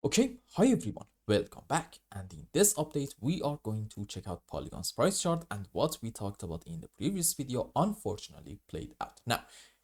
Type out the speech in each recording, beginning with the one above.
Okay, hi everyone, welcome back, and in this update we are going to check out Polygon's price chart, and what we talked about in the previous video unfortunately played out. Now,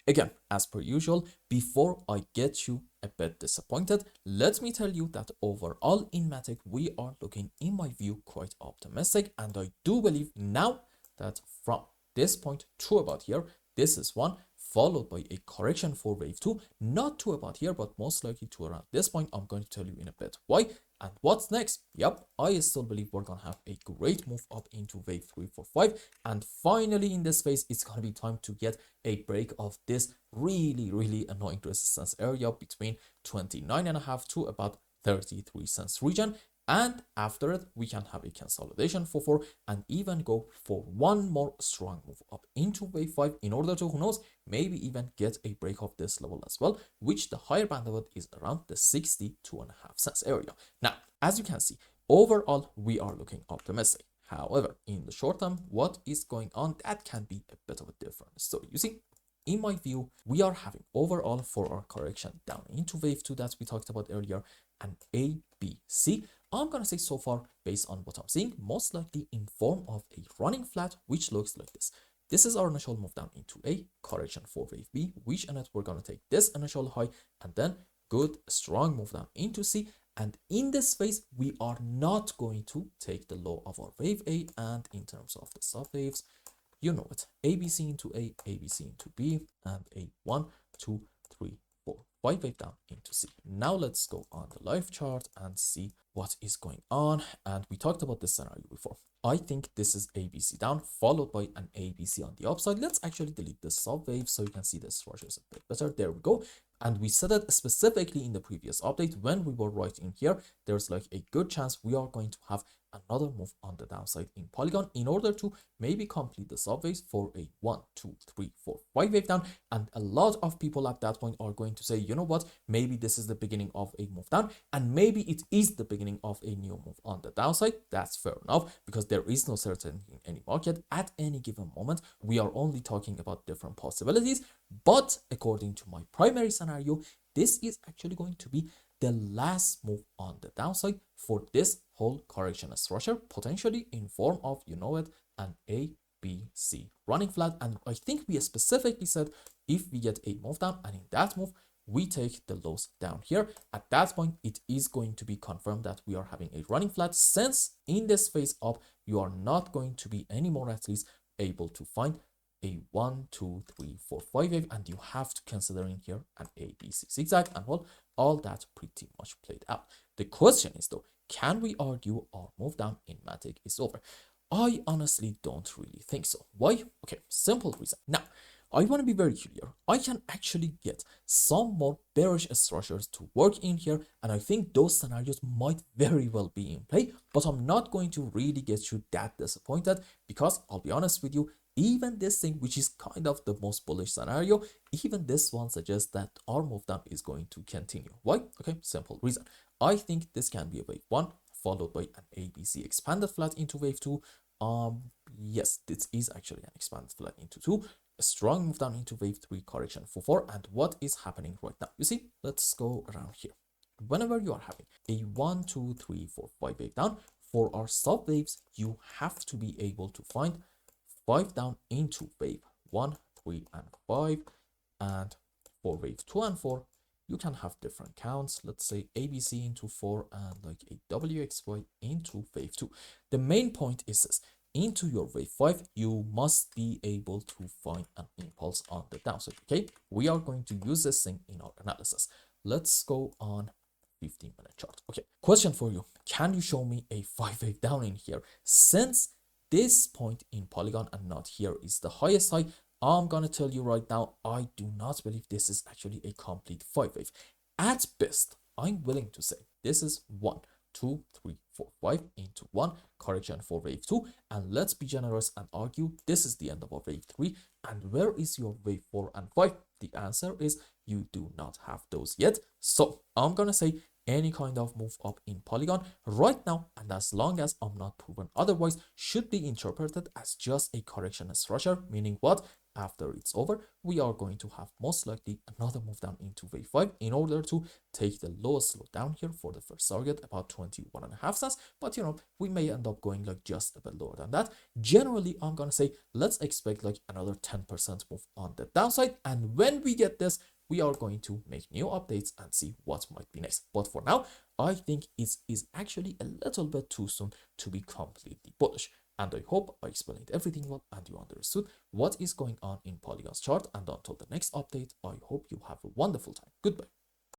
again, as per usual, before I get you a bit disappointed, let me tell you that overall in Matic we are looking, in my view, quite optimistic, and I do believe now that from this point to about here, this is one, followed by a correction for wave 2, not to about here, but most likely to around this point. I'm going to tell you in a bit why and what's next. Yep, I still believe we're gonna have a great move up into wave 3, 4, 5, and finally in this phase it's gonna be time to get a break of this really annoying resistance area between 29.5 to about 33 cents region, and after it we can have a consolidation for 4 and even go for one more strong move up into wave 5 in order to, who knows, maybe even get a break of this level as well, which the higher band of it is around the 62.5 cents area. Now, as you can see, overall we are looking optimistic. However, in the short term, what is going on, that can be a bit of a different story. You see, in my view, we are having overall for our correction down into wave 2 that we talked about earlier, an A, B, C. I'm gonna say so far, based on what I'm seeing, most likely in form of a running flat, which looks like this. This is our initial move down into A, correction for wave B, which in it we're gonna take this initial high, and then good strong move down into C. And in this phase, we are not going to take the low of our wave A, and in terms of the sub waves, you know it, ABC into A, ABC into B, and a 1, 2, 3, 4, 5 wave down into C. Now let's go on the live chart and see what is going on. And we talked about this scenario before. I think this is ABC down, followed by an ABC on the upside. Let's actually delete the sub wave so you can see the structures a bit better. There we go. And we said it specifically in the previous update when we were right in here, there's like a good chance we are going to have another move on the downside in Polygon in order to maybe complete the subwaves for a 1, 2, 3, 4, 5 wave down. And a lot of people at that point are going to say, you know what, maybe this is the beginning of a move down, and maybe it is the beginning of a new move on the downside. That's fair enough, because there is no certainty in any market at any given moment. We are only talking about different possibilities, but according to my primary scenario, this is actually going to be the last move on the downside for this whole correction structure, potentially in form of, you know it, an A, B, C running flat. And I think we specifically said if we get a move down, and in that move we take the lows down here, at that point it is going to be confirmed that we are having a running flat, since in this phase up you are not going to be anymore at least able to find a 1, 2, 3, 4, 5 wave, and you have to consider in here an A, B, C zigzag, and well, all that pretty much played out. The question is though, can we argue our move down in Matic is over? I honestly don't really think so. Why? Okay, simple reason. Now, I want to be very clear. I can actually get some more bearish structures to work in here, and I think those scenarios might very well be in play, but I'm not going to really get you that disappointed, because I'll be honest with you, even this thing, which is kind of the most bullish scenario, even this one suggests that our move down is going to continue. Why? Okay, simple reason. I think this can be a wave 1 followed by an ABC expanded flat into wave 2. Yes, this is actually an expanded flat into 2, a strong move down into wave 3, correction for 4. And what is happening right now? You see, let's go around here. Whenever you are having a 1, 2, 3, 4, 5 wave down, for our sub waves, you have to be able to find 5 down into wave 1, 3, and 5, and for wave 2 and 4, you can have different counts. Let's say ABC into 4 and like a WXY into wave 2. The main point is this: into your wave 5, you must be able to find an impulse on the downside. Okay, we are going to use this thing in our analysis. Let's go on 15-minute chart. Okay, question for you: can you show me a 5 wave down in here? Since this point in Polygon and not here is the highest high, I'm gonna tell you right now, I do not believe this is actually a complete 5 wave. At best, I'm willing to say this is 1, 2, 3, 4, 5 into 1, correction for wave 2, and let's be generous and argue this is the end of our wave 3. And where is your wave 4 and 5? The answer is you do not have those yet. So I'm gonna say any kind of move up in Polygon right now, and as long as I'm not proven otherwise, should be interpreted as just a correction structure, meaning what? after it's over, we are going to have most likely another move down into wave 5 in order to take the lowest low down here for the first target, about 21.5 cents. But we may end up going like just a bit lower than that. Generally, I'm gonna say let's expect like another 10% move on the downside, and when we get this, we are going to make new updates and see what might be next. But for now, I think it is actually a little bit too soon to be completely bullish. And I hope I explained everything well and you understood what is going on in Polygon's chart. And until the next update, I hope you have a wonderful time. Goodbye.